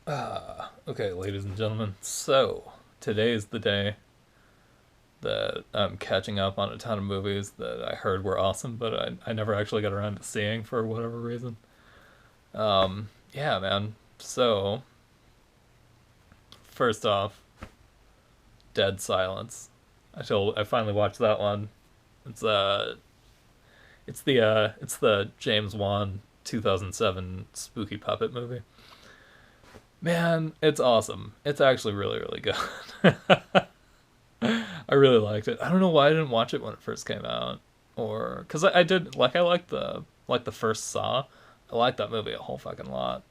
Okay, ladies and gentlemen. So, today is the day that I'm catching up on a ton of movies that I heard were awesome, but I never actually got around to seeing for whatever reason. Yeah, man. So, first off, Dead Silence. I finally watched that one. It's it's the James Wan 2007 spooky puppet movie. Man, it's awesome. It's actually really really good. I really liked it. I don't know why I didn't watch it when it first came out, or because I did I liked the first Saw. I liked that movie a whole fucking lot.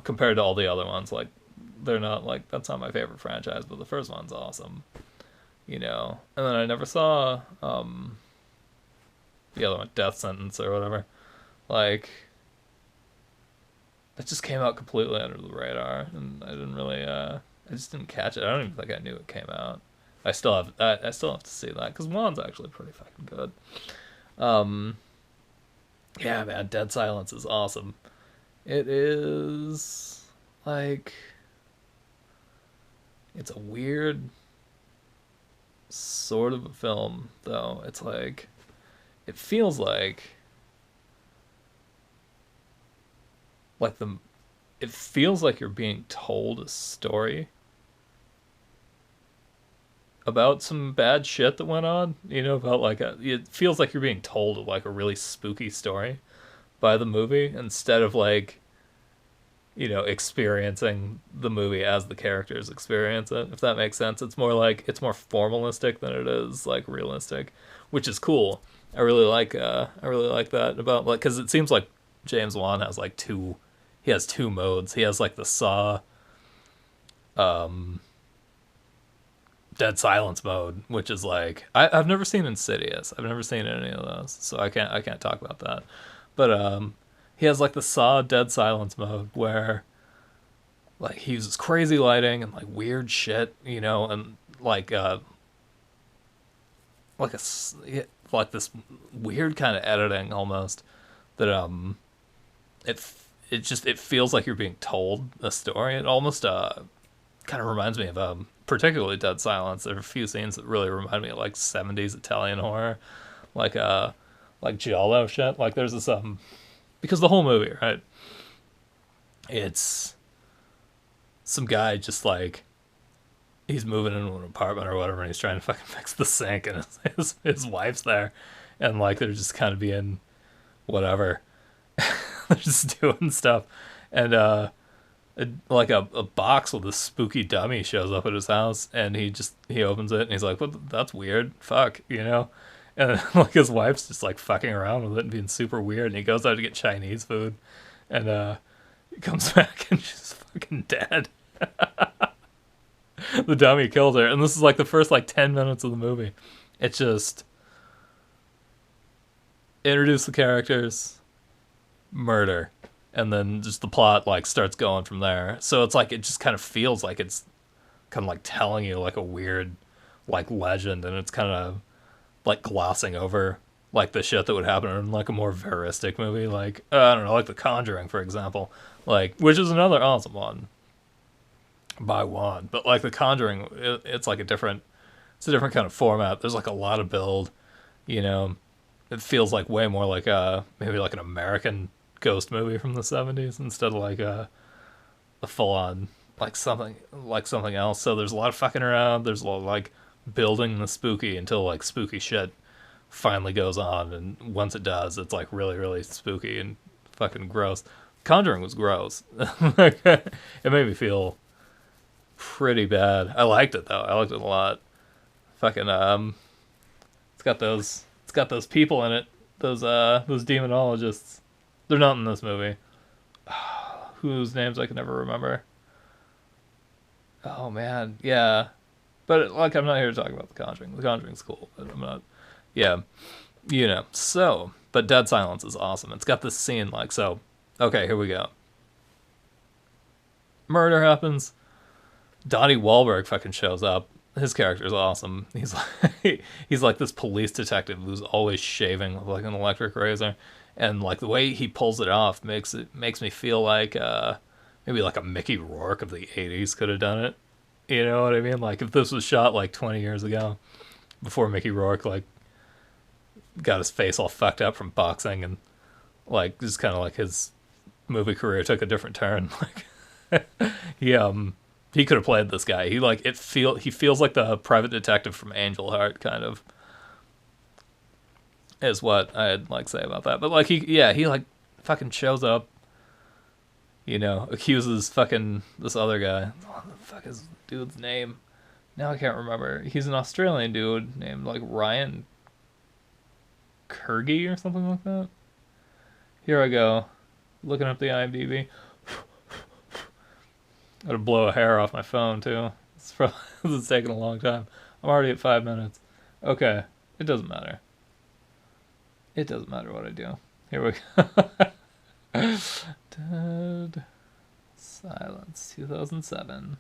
Compared to all the other ones, like they're not like that's not my favorite franchise, but the first one's awesome. And then I never saw the other one, Death Sentence or whatever. Like that just came out completely under the radar, and I didn't really I just didn't catch it. I don't even think I knew it came out. I still have to see that because Juan's actually pretty fucking good. Um, yeah, man, Dead Silence is awesome. It is like it's a weird sort of a film though. It's like it feels like the it feels like you're being told a story about some bad shit that went on. About it feels like you're being told like a really spooky story by the movie instead of like experiencing the movie as the characters experience it. If that makes sense, it's more formalistic than it is like realistic, which is cool. I really like that about like because it seems like James Wan has like two. He has two modes. He has like the Saw, um, Dead Silence mode, which is like I've never seen Insidious. I've never seen any of those, so I can't talk about that. But he has like the Saw Dead Silence mode where like he uses crazy lighting and like weird shit, and like a like this weird kind of editing almost that it it feels like you're being told a story. It almost kind of reminds me of particularly Dead Silence. There are a few scenes that really remind me of like 70s Italian horror, like like giallo shit. Like there's this because the whole movie, right? It's some guy just like he's moving into an apartment or whatever, and he's trying to fucking fix the sink, and his wife's there, and like they're just kind of being whatever, they're just doing stuff, and like a box with a spooky dummy shows up at his house, and he opens it, and he's like, "What? That's weird. Fuck," And like his wife's just like fucking around with it and being super weird, and he goes out to get Chinese food, and he comes back and she's fucking dead. The dummy killed her, and this is like the first like 10 minutes of the movie. It just introduce the characters, murder, and then just the plot like starts going from there. So it's like it just kind of feels like it's kind of like telling you like a weird like legend, and it's kind of like glossing over like the shit that would happen in like a more veristic movie, like I don't know, like The Conjuring, for example, like which is another awesome one by Juan. But like The Conjuring, it's like it's a different kind of format. There's like a lot of build, you know. It feels like way more like maybe like an American ghost movie from the 70s instead of like a full on like something else. So there's a lot of fucking around. There's a lot of like building the spooky until like spooky shit finally goes on, and once it does, it's like really really spooky and fucking gross. Conjuring was gross. It made me feel pretty bad. I liked it though. I liked it a lot. Fucking it's got those people in it. Those demonologists. They're not in this movie. Whose names I can never remember. Oh man, yeah. But like I'm not here to talk about The Conjuring. The Conjuring's cool, but I'm not. Yeah, So, but Dead Silence is awesome. It's got this scene like so. Okay, here we go. Murder happens. Donnie Wahlberg fucking shows up. His character is awesome. He's like he's like this police detective who's always shaving with like an electric razor, and like the way he pulls it off makes me feel like maybe like a Mickey Rourke of the '80s could have done it. You know what I mean? Like if this was shot like 20 years ago, before Mickey Rourke like got his face all fucked up from boxing and like just kind of like his movie career took a different turn. Like he could have played this guy. He feels like the private detective from Angel Heart kind of is what I'd like say about that. But like he like fucking shows up, accuses fucking this other guy. What the fuck is the dude's name? Now I can't remember. He's an Australian dude named like Ryan Kurgi or something like that. Here I go, looking up the IMDb. Gotta blow a hair off my phone too. This is taking a long time. I'm already at 5 minutes. Okay, it doesn't matter. It doesn't matter what I do. Here we go. Dead Silence, 2007.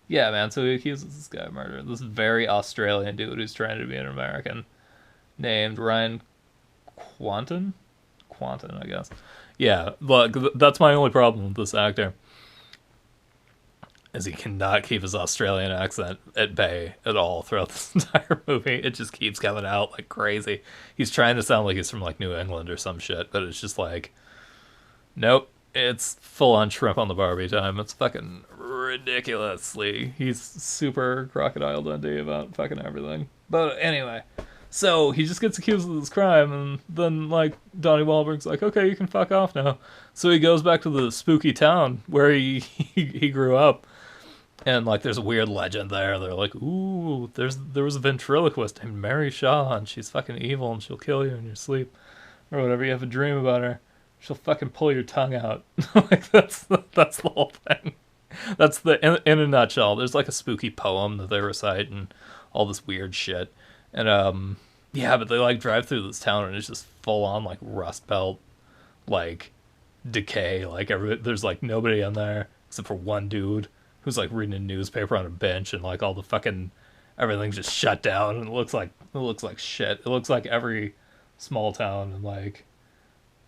Yeah, man. So he accuses this guy of murder. This very Australian dude who's trying to be an American, named Ryan Quanton. Quanton, I guess. Yeah, look, that's my only problem with this actor. Is he cannot keep his Australian accent at bay at all throughout this entire movie. It just keeps coming out like crazy. He's trying to sound like he's from like New England or some shit, but it's just like, nope. It's full on shrimp on the Barbie time. It's fucking ridiculously. He's super Crocodile Dundee about fucking everything. But anyway, so he just gets accused of this crime, and then like Donnie Wahlberg's like, okay, you can fuck off now. So he goes back to the spooky town where he grew up, and like there's a weird legend there. They're like, ooh, there was a ventriloquist named Mary Shaw, and she's fucking evil, and she'll kill you in your sleep or whatever. You have a dream about her. She'll fucking pull your tongue out. Like that's the whole thing. That's in a nutshell. There's like a spooky poem that they recite and all this weird shit. And yeah, but they like drive through this town and it's just full on like Rust Belt, like decay. Like there's like nobody in there except for one dude who's like reading a newspaper on a bench, and like all the fucking everything's just shut down, and it looks like shit. It looks like every small town in like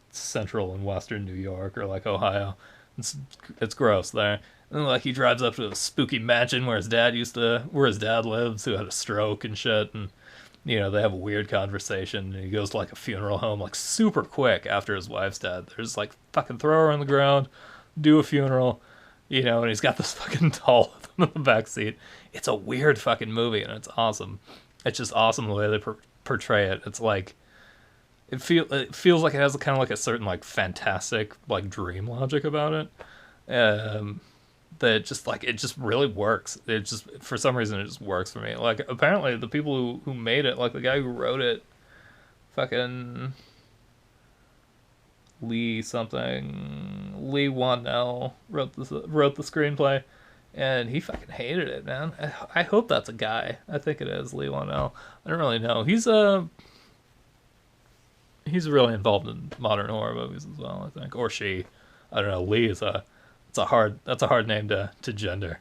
central and western New York or like Ohio. It's gross there. And like he drives up to a spooky mansion where his dad lives, who had a stroke and shit, and they have a weird conversation, and he goes to like a funeral home like super quick after his wife's dead. There's like fucking throw her on the ground, do a funeral, and he's got this fucking doll with him in the back seat. It's a weird fucking movie, and it's awesome. It's just awesome the way they portray it. It's like it feels like it has kind of like a certain like fantastic like dream logic about it. That just like it just really works. It just for some reason it just works for me. Like apparently the people who made it, like the guy who wrote it, fucking Lee Wanell wrote the screenplay, and he fucking hated it, man. I hope that's a guy. I think it is Lee Wanell. I don't really know. He's really involved in modern horror movies as well, I think, or she. I don't know. Lee is that's a hard name to gender,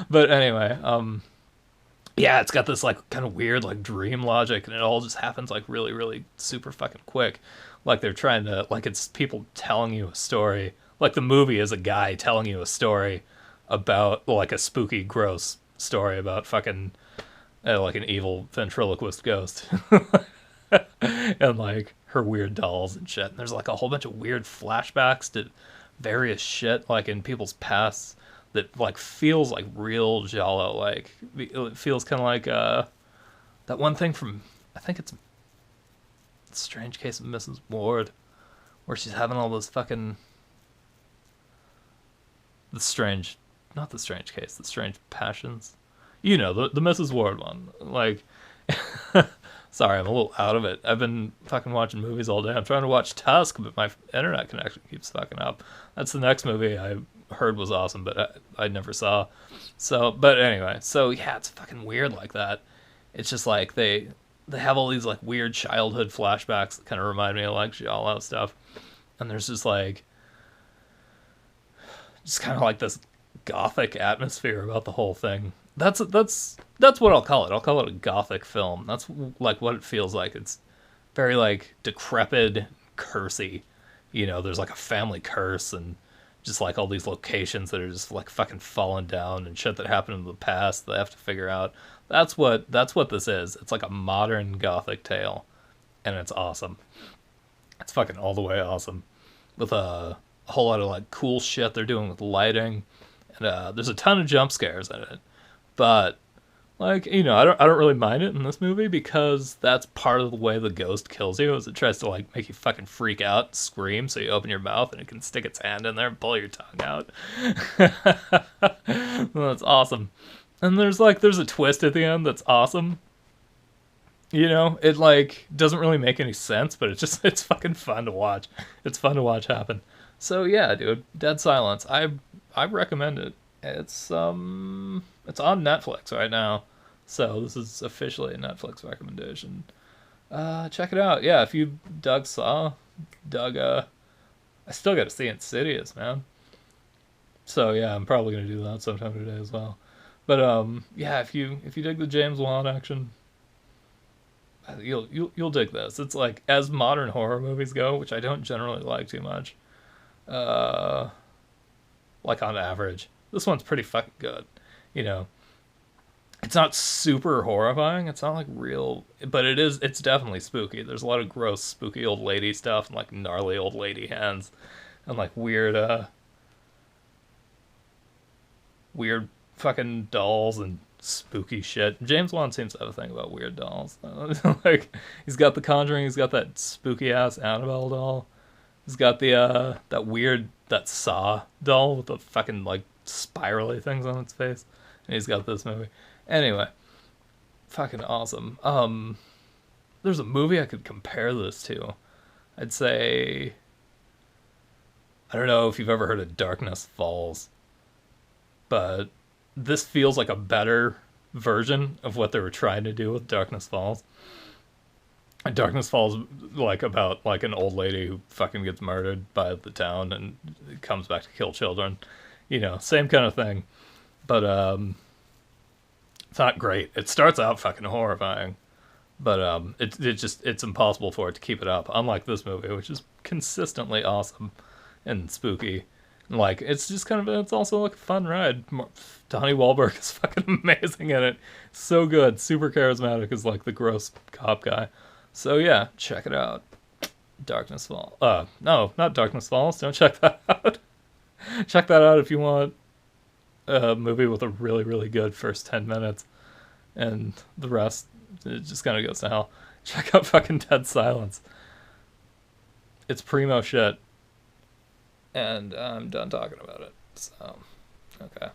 But anyway, yeah, it's got this like kind of weird like dream logic, and it all just happens like really, really super fucking quick. Like they're trying to like it's people telling you a story. Like the movie is a guy telling you a story about like a spooky, gross story about fucking like an evil ventriloquist ghost. And like her weird dolls and shit. And there's like a whole bunch of weird flashbacks to various shit like in people's pasts that like feels like real giallo. Like it feels kind of like that one thing from I think it's Strange Case of Mrs. Ward, where she's having all those fucking the strange passions. The Mrs. Ward one. Like sorry, I'm a little out of it. I've been fucking watching movies all day. I'm trying to watch Tusk, but my internet connection keeps fucking up. That's the next movie I heard was awesome, but I never saw. So, but anyway, so yeah, it's fucking weird like that. It's just like they have all these like weird childhood flashbacks that kind of remind me of like giallo stuff. And there's just like kind of like this gothic atmosphere about the whole thing. That's what I'll call it. I'll call it a gothic film. That's like what it feels like. It's very like decrepit, cursy, there's like a family curse and just like all these locations that are just like fucking falling down and shit that happened in the past they have to figure out. That's what this is. It's like a modern gothic tale, and it's awesome. It's fucking all the way awesome with a whole lot of like cool shit they're doing with lighting, and there's a ton of jump scares in it. But like I don't really mind it in this movie because that's part of the way the ghost kills you is it tries to like make you fucking freak out, scream, so you open your mouth and it can stick its hand in there and pull your tongue out. Well, that's awesome. And there's a twist at the end that's awesome. It like doesn't really make any sense, but it's fucking fun to watch. It's fun to watch happen. So yeah, dude, Dead Silence. I recommend it. It's on Netflix right now. So this is officially a Netflix recommendation. Check it out. Yeah, if you dug I still got to see Insidious, man. So yeah, I'm probably gonna do that sometime today as well. But yeah, if you dig the James Wan action, you'll dig this. It's like as modern horror movies go, which I don't generally like too much. Uh, like on average, this one's pretty fucking good. You know, it's not super horrifying. It's not like real, but it is. It's definitely spooky. There's a lot of gross, spooky old lady stuff and like gnarly old lady hands and like weird fucking dolls and spooky shit. James Wan seems to have a thing about weird dolls. Like he's got The Conjuring. He's got that spooky ass Annabelle doll. He's got the that Saw doll with the fucking like spirally things on its face, and he's got this movie. Anyway, fucking awesome. There's a movie I could compare this to. I'd say I don't know if you've ever heard of Darkness Falls, but this feels like a better version of what they were trying to do with Darkness Falls. And Darkness Falls like about like an old lady who fucking gets murdered by the town and comes back to kill children. Same kind of thing. But it's not great. It starts out fucking horrifying, but it's impossible for it to keep it up. Unlike this movie, which is consistently awesome and spooky. Like it's also like a fun ride. Donnie Wahlberg is fucking amazing in it. So good, super charismatic as like the gross cop guy. So yeah, check it out. Darkness Falls. No, not Darkness Falls. Don't check that out. Check that out if you want a movie with a really really good first 10 minutes, and the rest it just kind of goes to hell. Check out fucking Dead Silence. It's primo shit. And I'm done talking about it. So, okay.